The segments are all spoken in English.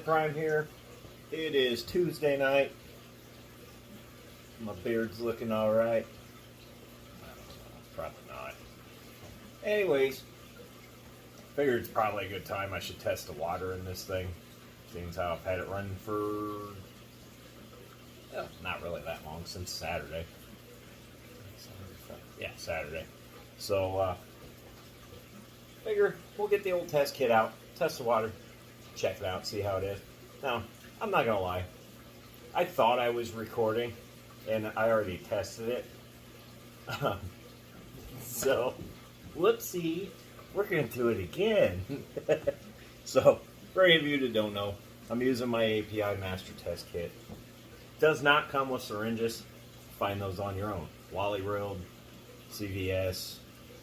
Prime here. It is Tuesday night. My beard's looking alright. I don't know, probably not. Anyways, figured it's probably a good time I should test the water in this thing. Seeing as how I've had it running for not really that long, since Saturday. Yeah, Saturday. So, figure we'll get the old test kit out, test the water, check it out, see how it is. Now, I'm not gonna lie. I thought I was recording, and I already tested it. So, whoopsie, we're gonna do it again. So, for any of you that don't know, I'm using my API Master Test Kit. Does not come with syringes. Find those on your own. Wally World, CVS,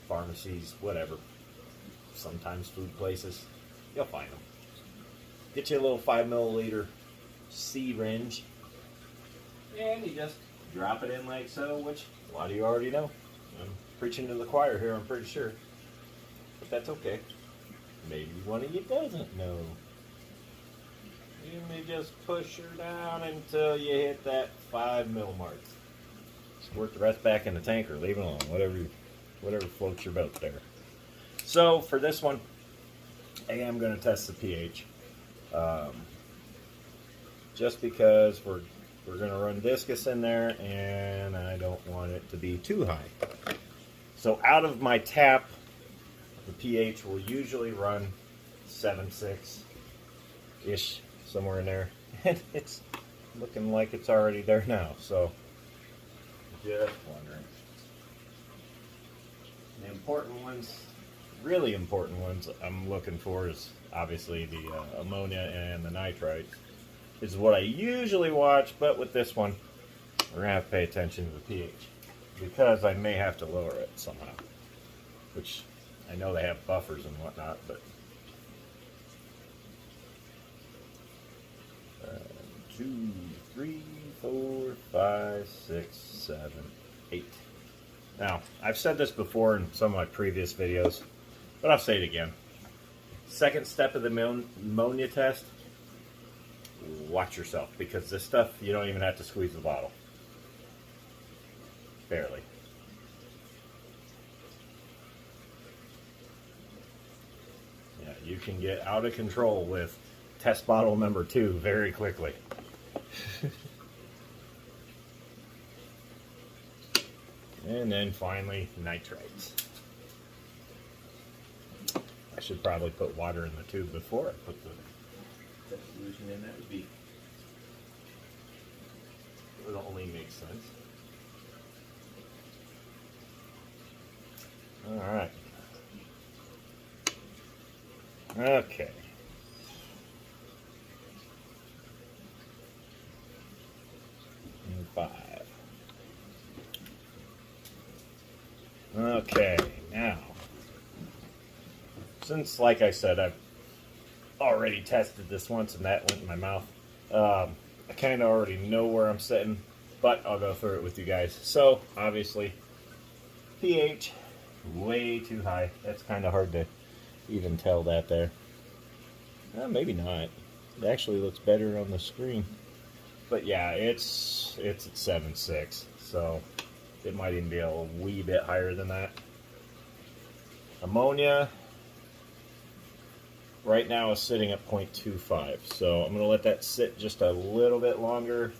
pharmacies, whatever. Sometimes food places. You'll find them. Get you a little 5 milliliter syringe. And you just drop it in like so, which a lot of you already know. I'm preaching to the choir here, I'm pretty sure. But that's okay. Maybe one of you doesn't know. You may just push her down until you hit that 5 mil mark. Squirt the rest back in the tank or leave it alone, whatever floats your boat there. So for this one, I am going to test the pH. Just because we're going to run discus in there, and I don't want it to be too high. So out of my tap, the pH will usually run 7.6-ish, somewhere in there. And it's looking like it's already there now, so just wondering. The important ones, really important ones I'm looking for is obviously the ammonia and the nitrites. Is what I usually watch, but with this one, we're going to have to pay attention to the pH. Because I may have to lower it somehow. Which, I know they have buffers and whatnot, but 2, 3, 4, 5, 6, 7, 8. Now, I've said this before in some of my previous videos, but I'll say it again. Second step of the ammonia test, watch yourself, because this stuff, you don't even have to squeeze the bottle. Barely. Yeah, you can get out of control with test bottle number 2 very quickly. And then finally, nitrites. I should probably put water in the tube before I put the solution in. That would only make sense. Alright. Okay. And 5. Okay, now, since, like I said, I've already tested this once and that went in my mouth, I kind of already know where I'm sitting, but I'll go through it with you guys. So, obviously, pH, way too high. That's kind of hard to even tell that there. Maybe not. It actually looks better on the screen. But yeah, it's at 7.6, so it might even be a wee bit higher than that. Ammonia right now is sitting at 0.25, so I'm going to let that sit just a little bit longer.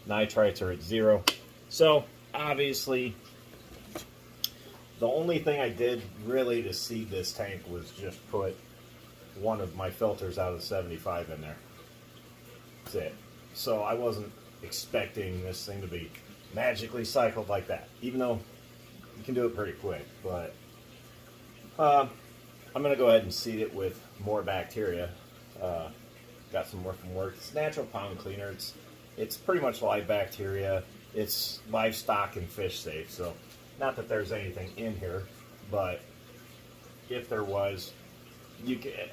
Nitrites are at 0. So obviously, the only thing I did really to seed this tank was just put one of my filters out of 75 in there. That's it. So I wasn't expecting this thing to be magically cycled like that, even though you can do it pretty quick. But I'm going to go ahead and seed it with more bacteria. Got some more from work. It's natural pond cleaner. It's pretty much live bacteria. It's livestock and fish safe. So not that there's anything in here, but if there was,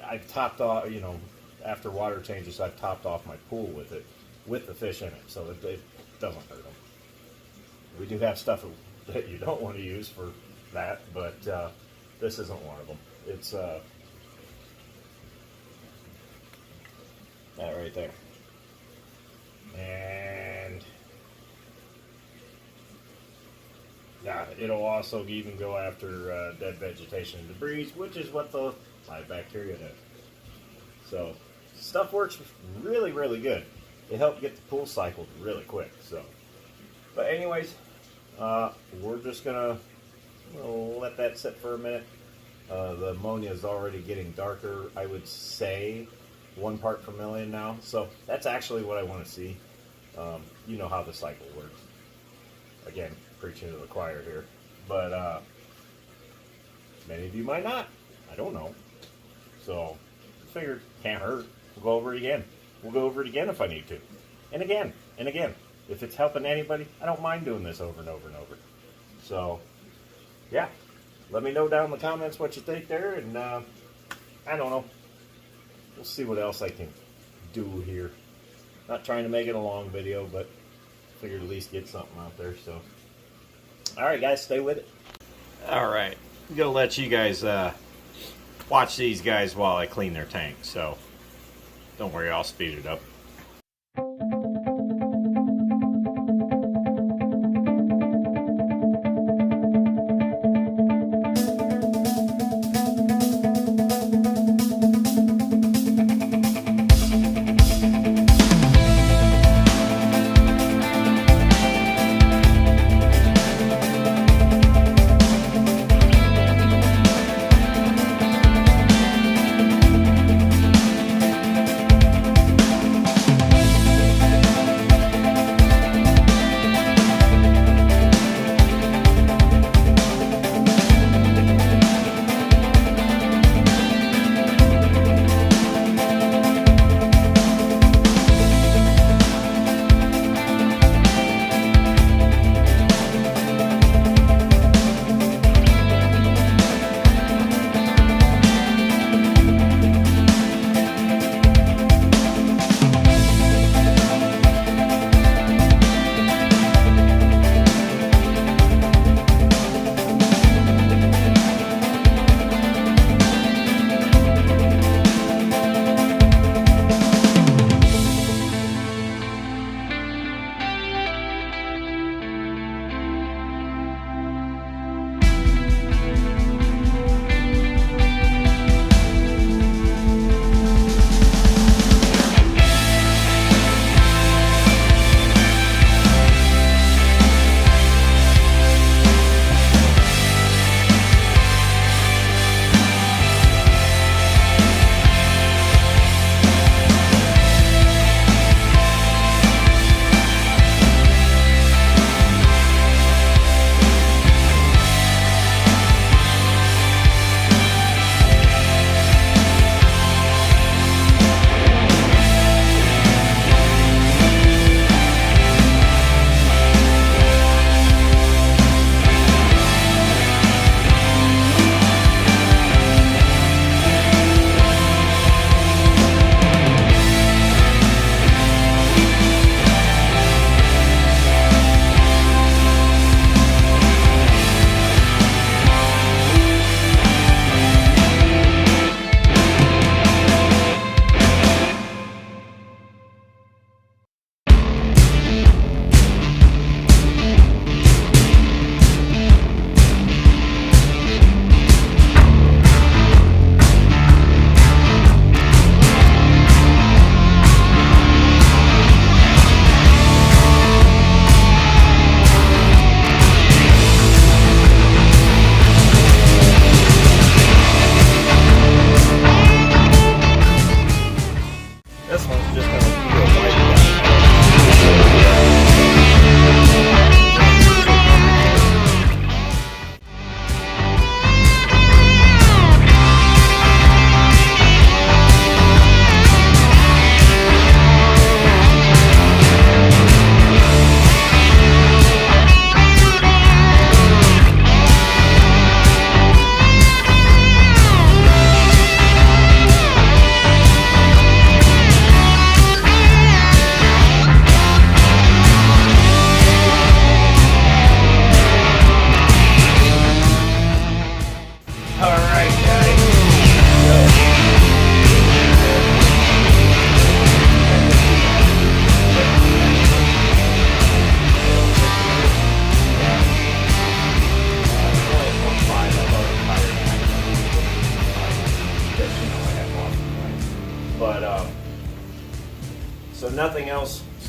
I've topped off, you know, after water changes, I've topped off my pool with it, with the fish in it, so it doesn't hurt them. We do have stuff that you don't want to use for that, but this isn't one of them. It's That right there. And yeah, it'll also even go after dead vegetation and debris, which is what the live bacteria does. So stuff works really, really good. It helped get the pool cycled really quick. So, but anyways, we're just gonna let that sit for a minute. The ammonia is already getting darker. I would say 1 part per million now. So that's actually what I want to see. You know how the cycle works. Again, preaching to the choir here, but many of you might not. I don't know. So figured can't hurt. We'll go over it again. We'll go over it again if I need to, and again and again. If it's helping anybody, I don't mind doing this over and over and over. So yeah, let me know down in the comments what you think there, and I don't know. We'll see what else I can do here. Not trying to make it a long video, but figured at least get something out there. So, all right, guys, stay with it. All right, I'm gonna let you guys watch these guys while I clean their tank. So, don't worry, I'll speed it up.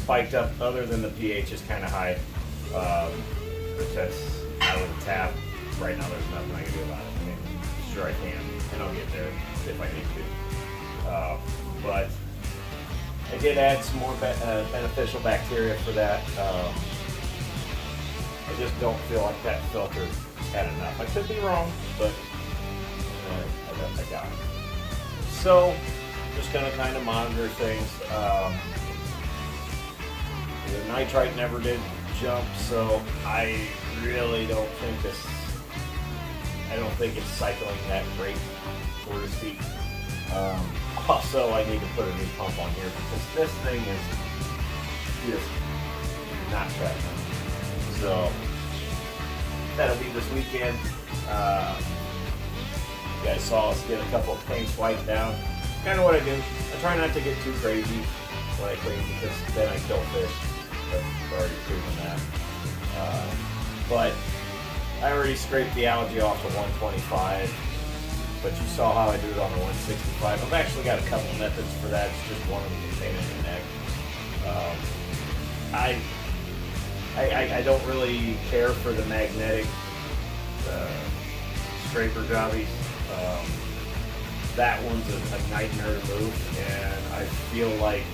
spiked up other than the pH is kind of high, which that's out of the tap. Right now there's nothing I can do about it. I mean, sure I can, and I'll get there if I need to. But I did add some more beneficial bacteria for that. I just don't feel like that filter had enough. I could be wrong, but I got it. So, just going to kind of monitor things. The nitrite never did jump, so I really don't think I don't think it's cycling that great, so to speak. Also, I need to put a new pump on here because this thing is just not cutting it. So, that'll be this weekend. You guys saw us get a couple of tanks wiped down. Kind of what I do. I try not to get too crazy when I clean because then I kill fish. I've already proven that. But I already scraped the algae off to 125. But you saw how I do it on the 165. I've actually got a couple methods for that. It's just one of them containing the neck. I don't really care for the magnetic scraper jobbies. That one's a nightmare to move, and I feel like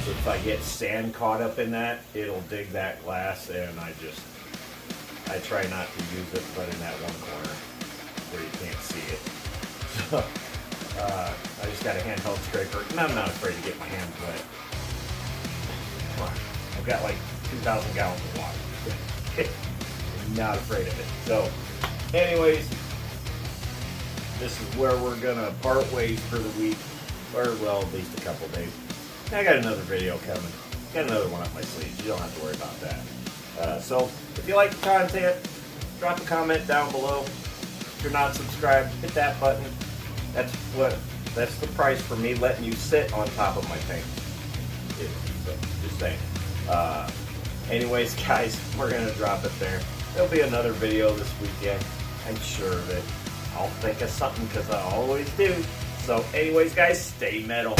if I get sand caught up in that, it'll dig that glass, and I try not to use it, but in that one corner where you can't see it. So, I just got a handheld scraper, and I'm not afraid to get my hands wet. Come on, I've got like 2,000 gallons of water. I'm not afraid of it. So, anyways, this is where we're gonna part ways for the week, or well, at least a couple days. I got another video coming. Got another one up my sleeves. You don't have to worry about that. So, if you like the content, drop a comment down below. If you're not subscribed, hit that button. That's the price for me letting you sit on top of my tank. So, just saying. Anyways, guys, we're gonna drop it there. There'll be another video this weekend. I'm sure that I'll think of something because I always do. So, anyways, guys, stay metal.